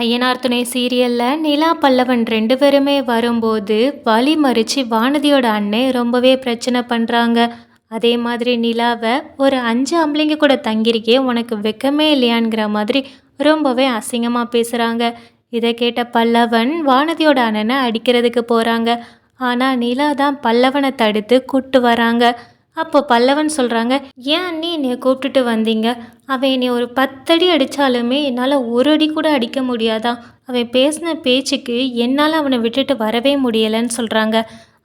ஐயனார் துணை சீரியல்ல நிலா பல்லவன் 2 பேருமே வரும்போது வழி மறிச்சு வானதியோட அண்ணன் ரொம்பவே பிரச்சனை பண்றாங்க. அதே மாதிரி நிலாவை ஒரு 5 ஆம்பளைங்க கூட தங்கியிருக்கே உனக்கு வெக்கமே இல்லையாங்கிற மாதிரி ரொம்பவே அசிங்கமா பேசுறாங்க. இதை கேட்ட பல்லவன் வானதியோட அண்ணனை அடிக்கிறதுக்கு போறாங்க. ஆனா நிலா தான் பல்லவனை தடுத்து கூட்டு வராங்க. அப்போ பல்லவன் சொல்றாங்க, ஏன் அண்ணி என்னைய கூப்பிட்டுட்டு வந்தீங்க? அவன் என்னை ஒரு 10 அடி அடித்தாலுமே என்னால் ஒரு அடி கூட அடிக்க முடியாதா? அவன் பேசின பேச்சுக்கு என்னால் அவனை விட்டுட்டு வரவே முடியலைன்னு சொல்கிறாங்க.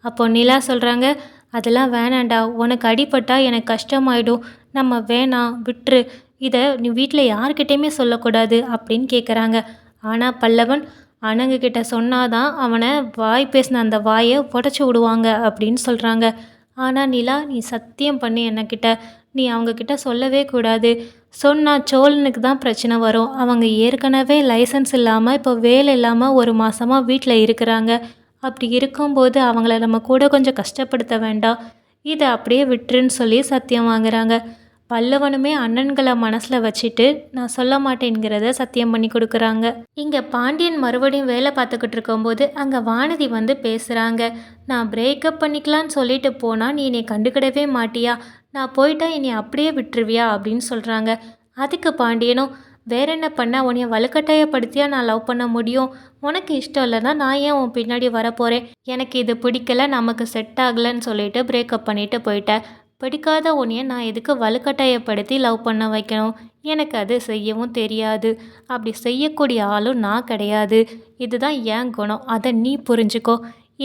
அப்போ நிலா சொல்கிறாங்க, அதெல்லாம் வேணாண்டா, உனக்கு அடிபட்டா எனக்கு கஷ்டமாயிடும், நம்ம வேணாம் விட்டுரு, இதை நீ வீட்டில் யார்கிட்டையுமே சொல்லக்கூடாது அப்படின்னு கேட்குறாங்க. ஆனால் பல்லவன், அணங்கு கிட்ட சொன்னாதான் அவனை வாய் பேசின அந்த வாயை உடச்சி விடுவாங்க அப்படின்னு சொல்கிறாங்க. ஆனால் நிலா, நீ சத்தியம் பண்ணி என்கிட்ட, நீ அவங்கக்கிட்ட சொல்லவே கூடாது. சொன்னால் சோழனுக்கு தான் பிரச்சனை வரும். அவங்க ஏற்கனவே லைசன்ஸ் இல்லாமல் இப்போ வேலை இல்லாமல் ஒரு மாதமாக வீட்டில் இருக்கிறாங்க. அப்படி இருக்கும்போது அவங்கள நம்ம கூட கொஞ்சம் கஷ்டப்படுத்த வேண்டாம், இதை அப்படியே விட்டுருன்னு சொல்லி சத்தியம் வாங்குறாங்க. பல்லவனுமே அண்ணன்களை மனசில் வச்சுட்டு நான் சொல்ல மாட்டேங்கிறத சத்தியம் பண்ணி கொடுக்குறாங்க. இங்கே பாண்டியன் மறுபடியும் வேலை பார்த்துக்கிட்டு இருக்கும்போது அங்கே வானதி வந்து பேசுகிறாங்க. நான் பிரேக்கப் பண்ணிக்கலான்னு சொல்லிட்டு போனால் நீ என்னை கண்டுக்கிடவே மாட்டியா? நான் போயிட்டா என்னை அப்படியே விட்டுருவியா அப்படின்னு சொல்கிறாங்க. அதுக்கு பாண்டியனும், வேற என்ன பண்ண, உன்னைய வலுக்கட்டாயப்படுத்தியா நான் லவ் பண்ண முடியும்? உனக்கு இஷ்டம் இல்லைன்னா நான் ஏன் உன் பின்னாடி வரப்போகிறேன்? எனக்கு இது பிடிக்கல, நமக்கு செட் ஆகலைன்னு சொல்லிட்டு பிரேக்கப் பண்ணிட்டு போயிட்டேன். பிடிக்காத உன்னைய நான் எதுக்கு வலுக்கட்டாயப்படுத்தி லவ் பண்ண வைக்கணும்? எனக்கு அது செய்யவும் தெரியாது. அப்படி செய்யக்கூடிய ஆளும் நான் கிடையாது. இதுதான் என் குணம், அதை நீ புரிஞ்சுக்கோ.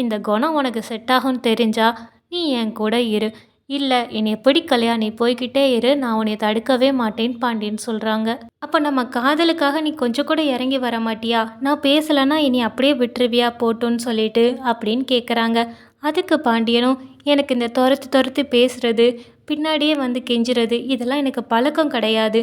இந்த குணம் உனக்கு செட் ஆகும்னு தெரிஞ்சா நீ என் கூட இரு. இல்லை என்னைய பிடிக்கலையா, நீ போய்கிட்டே இரு, நான் உன்னை தடுக்கவே மாட்டேன்னு பாண்டியன் சொல்கிறாங்க. அப்போ நம்ம காதலுக்காக நீ கொஞ்சம் கூட இறங்கி வர மாட்டியா? நான் பேசலைன்னா என்னை அப்படியே விட்டுருவியா போட்டுன்னு சொல்லிட்டு அப்படின்னு கேட்குறாங்க. அதுக்கு பாண்டியனும், எனக்கு இந்த துரத்து துரத்து பேசுறது, பின்னாடியே வந்து கெஞ்சுறது, இதெல்லாம் எனக்கு பழக்கம் கிடையாது.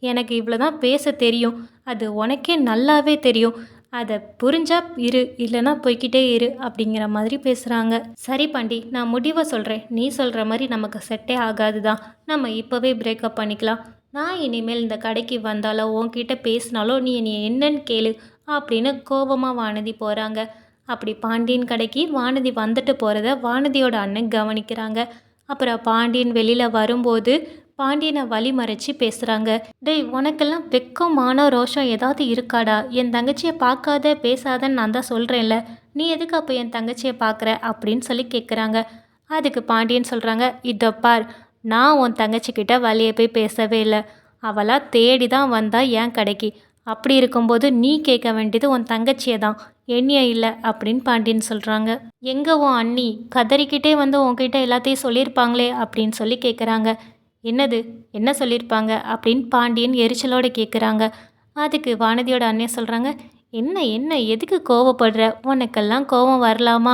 எனக்கு இவ்வளோ தான் பேச தெரியும், அது உனக்கே நல்லாவே தெரியும். அதை புரிஞ்சா இரு, இல்லைன்னா போய்கிட்டே இரு அப்படிங்கிற மாதிரி பேசுகிறாங்க. சரி பாண்டி, நான் முடிவை சொல்கிறேன், நீ சொல்கிற மாதிரி நமக்கு செட்டே ஆகாது தான், நம்ம இப்போவே பிரேக்கப் பண்ணிக்கலாம். நான் இனிமேல் இந்த கடைக்கு வந்தாலோ உன்கிட்ட பேசினாலோ நீ என்னை என்னன்னு கேளு அப்படின்னு கோபமாக வானதி போகிறாங்க. அப்படி பாண்டியன் கடைக்கு வானதி வந்துட்டு போகிறத வானதியோட அண்ணன் கவனிக்கிறாங்க. அப்புறம் பாண்டியன் வெளியில் வரும்போது பாண்டியனை வழி மறைச்சி பேசுகிறாங்க. டேய், உனக்கெல்லாம் வெக்கம் மான ரோஷம் ஏதாவது இருக்காடா? என் தங்கச்சியை பார்க்காத பேசாதன்னு நான் தான் சொல்கிறேன்ல, நீ எதுக்கு அப்போ என் தங்கச்சியை பார்க்குற அப்படின்னு சொல்லி கேட்குறாங்க. அதுக்கு பாண்டியன் சொல்கிறாங்க, இதோ பார், நான் உன் தங்கச்சிக்கிட்ட வழியை போய் பேசவே இல்லை, அவளாக தேடி தான் வந்தா என் கடைக்கு. அப்படி இருக்கும்போது நீ கேட்க வேண்டியது உன் தங்கச்சியை தான், என்னைய இல்லை அப்படின்னு பாண்டியன் சொல்கிறாங்க. எங்கே உன் அண்ணி கதறிக்கிட்டே வந்து உன்கிட்ட எல்லாத்தையும் சொல்லியிருப்பாங்களே அப்படின்னு சொல்லி கேட்குறாங்க. என்னது, என்ன சொல்லியிருப்பாங்க அப்படின்னு பாண்டியன் எரிச்சலோடு கேட்குறாங்க. அதுக்கு வானதியோட அண்ணே சொல்கிறாங்க, என்ன என்ன எதுக்கு கோவப்படுற? உனக்கெல்லாம் கோவம் வரலாமா?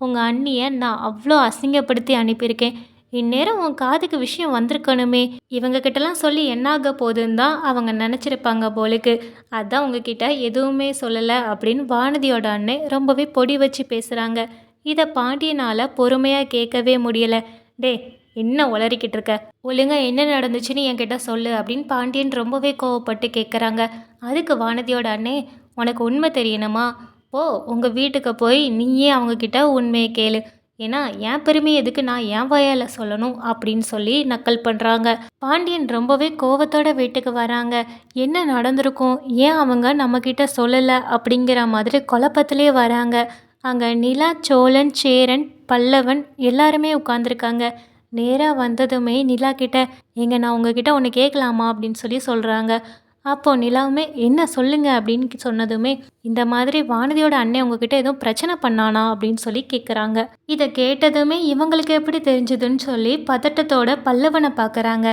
உங்கள் அண்ணியை நான் அவ்வளோ அசிங்கப்படுத்தி அனுப்பியிருக்கேன். இந்நேரம் உன் காதுக்கு விஷயம் வந்திருக்கணுமே. இவங்க கிட்டலாம் சொல்லி என்னாக போகுதுன்னு தான் அவங்க நினச்சிருப்பாங்க போலுக்கு. அதான் உங்ககிட்ட எதுவுமே சொல்லலை அப்படின்னு வானதியோட அண்ணே ரொம்பவே பொடி வச்சு பேசுகிறாங்க. இதை பாண்டியனால் பொறுமையாக கேட்கவே முடியலை. டே, என்ன உளறிக்கிட்டு இருக்க? ஒழுங்கா என்ன நடந்துச்சுன்னு என்கிட்ட சொல்லு அப்படின்னு பாண்டியன் ரொம்பவே கோவப்பட்டு கேட்குறாங்க. அதுக்கு வானதியோட அண்ணே, உனக்கு உண்மை தெரியணுமா? ஓ, உங்கள் வீட்டுக்கு போய் நீயே அவங்கக்கிட்ட உண்மையை கேளு. ஏன்னா என் பெருமை எதுக்கு நான் என் வாயால் சொல்லணும் அப்படின்னு சொல்லி நக்கல் பண்ணுறாங்க. பாண்டியன் ரொம்பவே கோவத்தோட வீட்டுக்கு வராங்க. என்ன நடந்திருக்கும், ஏன் அவங்க நம்மக்கிட்ட சொல்லலை அப்படிங்கிற மாதிரி குழப்பத்திலே வராங்க. அங்கே நிலா, சோழன், சேரன், பல்லவன் எல்லாருமே உட்காந்துருக்காங்க. நேராக வந்ததுமே நிலா கிட்ட, ஏங்க நான் உங்ககிட்ட ஒன்று கேட்கலாமா அப்படின்னு சொல்லி சொல்கிறாங்க. அப்போது நிலாவுமே, என்ன சொல்லுங்க அப்படின்னு சொன்னதுமே, இந்த மாதிரி வானதியோட அண்ணன் உங்ககிட்ட எதுவும் பிரச்சனை பண்ணானா அப்படின்னு சொல்லி கேட்குறாங்க. இதை கேட்டதுமே இவங்களுக்கு எப்படி தெரிஞ்சதுன்னு சொல்லி பதட்டத்தோட பல்லவனை பார்க்குறாங்க.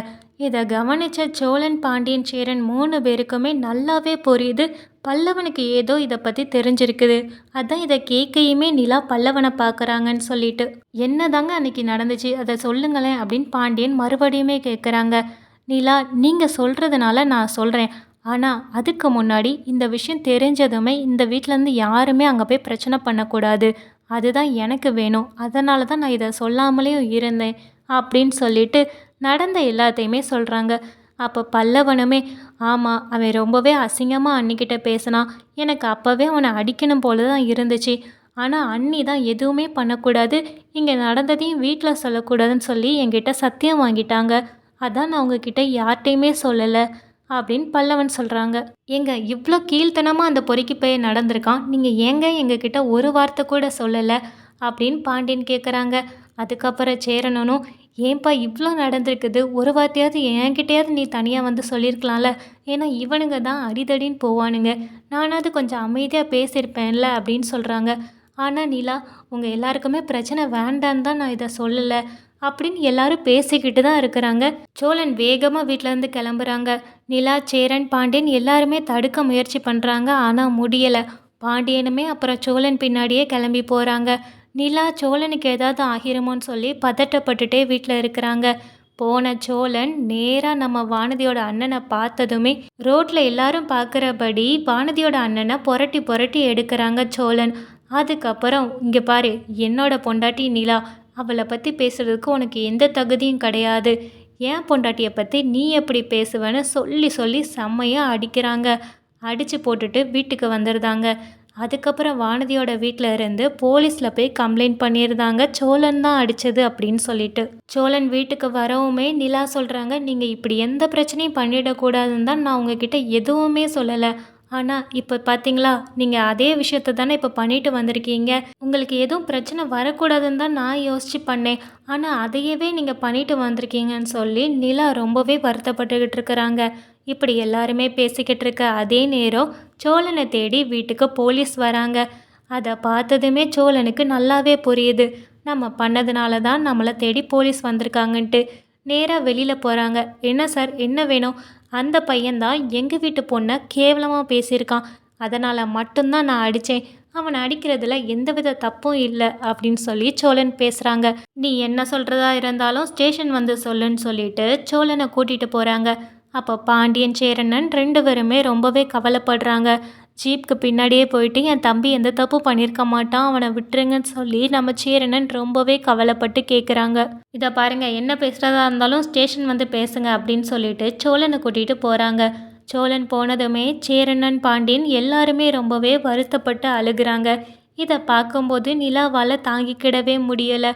இதை கவனித்த சோழன், பாண்டியன், சேரன் 3 பேருக்குமே நல்லாவே புரியுது, பல்லவனுக்கு ஏதோ இதை பற்றி தெரிஞ்சிருக்குது. அதான் இதை கேட்கையுமே நிலா பல்லவனை பார்க்குறாங்கன்னு சொல்லிட்டு, என்னதாங்க அன்னைக்கு நடந்துச்சு அதை சொல்லுங்களேன் அப்படின்னு பாண்டியன் மறுபடியுமே கேட்குறாங்க. நிலா, நீங்கள் சொல்கிறதுனால நான் சொல்கிறேன், ஆனால் அதுக்கு முன்னாடி இந்த விஷயம் தெரிஞ்சதுமே இந்த வீட்டிலேருந்து யாருமே அங்கே போய் பிரச்சனை பண்ணக்கூடாது, அதுதான் எனக்கு வேணும், அதனால தான் நான் இதை சொல்லாமலேயும் இருந்தேன் அப்படின்னு சொல்லிட்டு நடந்த எல்லாத்தையுமே சொல்கிறாங்க. அப்போ பல்லவனுமே, ஆமாம் அவன் ரொம்பவே அசிங்கமாக அண்ணிக்கிட்ட பேசினான். எனக்கு அப்போவே அவனை அடிக்கணும் போல தான் இருந்துச்சு. ஆனால் அண்ணி தான் எதுவுமே பண்ணக்கூடாது, இங்கே நடந்ததையும் வீட்டில் சொல்லக்கூடாதுன்னு சொல்லி என்கிட்ட சத்தியம் வாங்கிட்டாங்க. அதான் நான் உங்ககிட்ட யார்கிட்டையுமே சொல்லலை அப்படின்னு பல்லவன் சொல்கிறாங்க. ஏங்க இவ்வளோ கீழ்த்தனமாக அந்த பொறுக்கி பையன் நடந்திருக்கான், நீங்கள் ஏங்க எங்ககிட்ட ஒரு வார்த்தை கூட சொல்லலை அப்படின்னு பாண்டியன் கேட்குறாங்க. அதுக்கப்புறம் சேரனும், ஏன்பா இவ்வளோ நடந்திருக்குது, ஒரு வார்த்தையாவது என்கிட்டயாவது நீ தனியாக வந்து சொல்லியிருக்கலாம்ல, ஏன்னா இவனுங்க தான் அடிதடின்னு போவானுங்க, நானாவது கொஞ்சம் அமைதியாக பேசியிருப்பேன்ல அப்படின்னு சொல்கிறாங்க. ஆனால் நிலா, உங்கள் எல்லாருக்குமே பிரச்சனை வேண்டான்னு தான் நான் இதை சொல்லலை அப்படின்னு எல்லாரும் பேசிக்கிட்டு தான் இருக்கிறாங்க. சோழன் வேகமாக வீட்டிலேருந்து கிளம்புறாங்க. நிலா, சேரன், பாண்டியன் எல்லாருமே தடுக்க முயற்சி பண்ணுறாங்க, ஆனால் முடியலை. பாண்டியனுமே அப்புறம் சோழன் பின்னாடியே கிளம்பி போகிறாங்க. நிலா சோழனுக்கு ஏதாவது ஆகிருமோன்னு சொல்லி பதட்டப்பட்டுட்டே வீட்டில் இருக்கிறாங்க. போன சோழன் நேராக நம்ம வானதியோட அண்ணனை பார்த்ததுமே ரோட்டில் எல்லாரும் பார்க்குறபடி வானதியோட அண்ணனை புரட்டி புரட்டி எடுக்கிறாங்க சோழன். அதுக்கப்புறம், இங்கே பாரு, என்னோட பொண்டாட்டி நிலா, அவளை பற்றி பேசுகிறதுக்கு உனக்கு எந்த தகுதியும் கிடையாது, ஏன் பொண்டாட்டியை பற்றி நீ எப்படி பேசுவேன்னு சொல்லி சொல்லி செம்மையாக அடிக்கிறாங்க. அடித்து போட்டுட்டு வீட்டுக்கு வந்துடுதாங்க. அதுக்கப்புறம் வானதியோட வீட்டில் இருந்து போலீஸில் போய் கம்ப்ளைண்ட் பண்ணியிருந்தாங்க, சோழன் தான் அடித்தது அப்படின்னு சொல்லிட்டு. சோழன் வீட்டுக்கு வரவுமே நிலா சொல்கிறாங்க, நீங்கள் இப்படி எந்த பிரச்சனையும் பண்ணிடக்கூடாதுன்னு தான் நான் உங்ககிட்ட எதுவுமே சொல்லலை. ஆனால் இப்போ பார்த்தீங்களா, நீங்கள் அதே விஷயத்த தானே இப்போ பண்ணிட்டு வந்திருக்கீங்க. உங்களுக்கு எதுவும் பிரச்சனை வரக்கூடாதுன்னு தான் நான் யோசித்து பண்ணேன், ஆனால் அதையவே நீங்கள் பண்ணிட்டு வந்திருக்கீங்கன்னு சொல்லி நிலா ரொம்பவே வருத்தப்பட்டுக்கிட்டு இருக்கிறாங்க. இப்படி எல்லாருமே பேசிக்கிட்டு இருக்க அதே நேரம் சோழனை தேடி வீட்டுக்கு போலீஸ் வராங்க. அதை பார்த்ததுமே சோழனுக்கு நல்லாவே புரியுது, நம்ம பண்ணதுனால தான் நம்மளை தேடி போலீஸ் வந்திருக்காங்கன்ட்டு. நேராக வெளியில் போகிறாங்க. என்ன சார், என்ன வேணும்? அந்த பையன்தான் எங்கள் வீட்டு பொண்ணை கேவலமாக பேசியிருக்கான், அதனால் மட்டும்தான் நான் அடித்தேன், அவனை அடிக்கிறதுல எந்தவித தப்பும் இல்லை அப்படின்னு சொல்லி சோழன் பேசுகிறாங்க. நீ என்ன சொல்கிறதா இருந்தாலும் ஸ்டேஷன் வந்து சொல்லுன்னு சொல்லிட்டு சோழனை கூட்டிகிட்டு போகிறாங்க. அப்போ பாண்டியன், சேரனன் 2 பேருமே ரொம்பவே கவலைப்படுறாங்க. ஜீப்க்கு பின்னாடியே போயிட்டு என் தம்பி எந்த தப்பு பண்ணியிருக்க மாட்டான், அவனை விட்டுருங்கன்னு சொல்லி நம்ம சேரனன் ரொம்பவே கவலைப்பட்டு கேட்குறாங்க. இதை பாருங்கள், என்ன பேசுகிறதா இருந்தாலும் ஸ்டேஷன் வந்து பேசுங்க அப்படின்னு சொல்லிட்டு சோழனை கூட்டிகிட்டு போகிறாங்க. சோழன் போனதுமே சேரனன், பாண்டியன் எல்லாருமே ரொம்பவே வருத்தப்பட்டு அழுகிறாங்க. இதை பார்க்கும்போது நிலாவால் தாங்கிக்கிடவே முடியலை.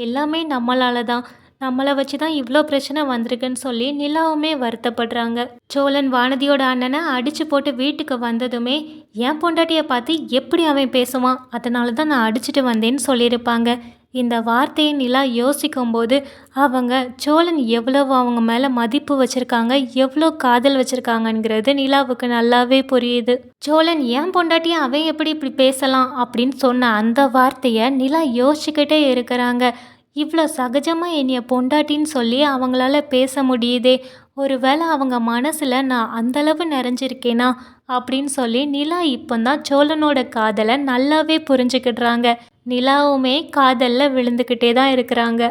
எல்லாமே நம்மளால தான், நம்மளை வச்சு தான் இவ்வளோ பிரச்சனை வந்திருக்குன்னு சொல்லி நிலாவுமே வருத்தப்படுறாங்க. சோழன் வானதியோட அண்ணனை அடித்து போட்டு வீட்டுக்கு வந்ததுமே, என் பொண்டாட்டியை பார்த்து எப்படி அவன் பேசுவான், அதனால தான் நான் அடிச்சுட்டு வந்தேன்னு சொல்லியிருப்பாங்க. இந்த வார்த்தையை நிலா யோசிக்கும்போது அவங்க சோழன் எவ்வளவு அவங்க மேலே மதிப்பு வச்சுருக்காங்க, எவ்வளோ காதல் வச்சுருக்காங்கங்கிறது நிலாவுக்கு நல்லாவே புரியுது. சோழன் என் பொண்டாட்டியை அவன் எப்படி இப்படி பேசலாம் அப்படின்னு சொன்ன அந்த வார்த்தையை நிலா யோசிச்சுக்கிட்டே இருக்கிறாங்க. இவ்வளோ சகஜமாக என்னைய பொண்டாட்டின்னு சொல்லி அவங்களால பேச முடியுதே, ஒருவேளை அவங்க மனசில் நான் அந்தளவு நிறைஞ்சிருக்கேனா அப்படின்னு சொல்லி நிலா இப்போதான் சோழனோட காதலை நல்லாவே புரிஞ்சுக்கிடுறாங்க. நிலாவுமே காதலில் விழுந்துக்கிட்டே தான் இருக்கிறாங்க.